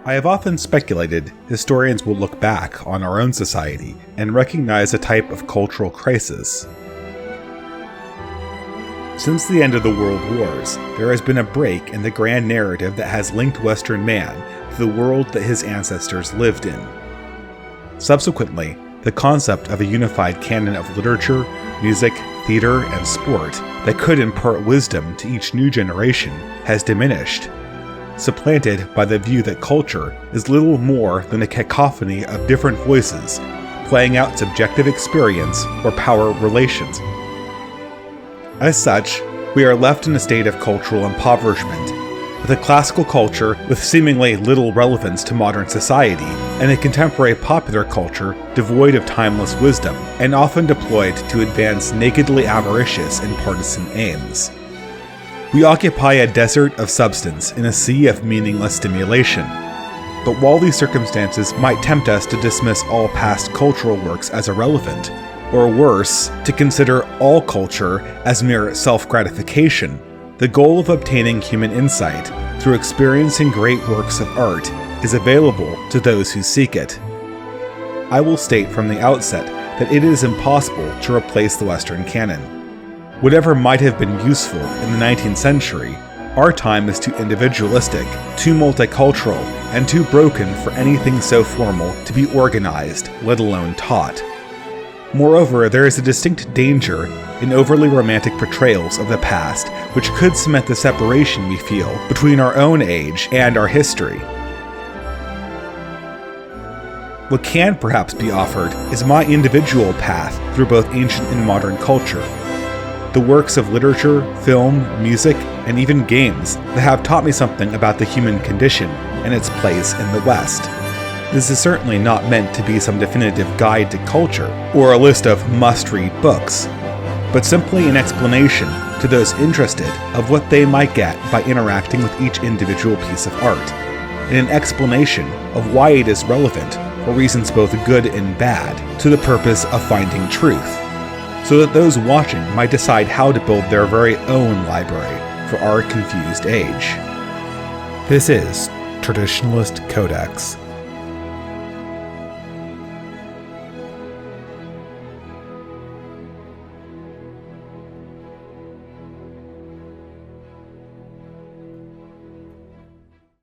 I have often speculated historians will look back on our own society and recognize a type of cultural crisis. Since the end of the World Wars, there has been a break in the grand narrative that has linked Western man to the world that his ancestors lived in. Subsequently, the concept of a unified canon of literature, music, theater, and sport that could impart wisdom to each new generation has diminished, supplanted by the view that culture is little more than a cacophony of different voices playing out subjective experience or power relations. As such, we are left in a state of cultural impoverishment, with a classical culture with seemingly little relevance to modern society, and a contemporary popular culture devoid of timeless wisdom, and often deployed to advance nakedly avaricious and partisan aims. We occupy a desert of substance in a sea of meaningless stimulation. But while these circumstances might tempt us to dismiss all past cultural works as irrelevant, or worse, to consider all culture as mere self-gratification, the goal of obtaining human insight through experiencing great works of art is available to those who seek it. I will state from the outset that it is impossible to replace the Western canon. Whatever might have been useful in the 19th century, our time is too individualistic, too multicultural, and too broken for anything so formal to be organized, let alone taught. Moreover, there is a distinct danger in overly romantic portrayals of the past, which could cement the separation we feel between our own age and our history. What can perhaps be offered is my individual path through both ancient and modern culture. The works of literature, film, music, and even games that have taught me something about the human condition and its place in the West. This is certainly not meant to be some definitive guide to culture or a list of must-read books, but simply an explanation to those interested of what they might get by interacting with each individual piece of art, and an explanation of why it is relevant for reasons both good and bad to the purpose of finding truth, so that those watching might decide how to build their very own library for our confused age. This is Traditionalist Codex.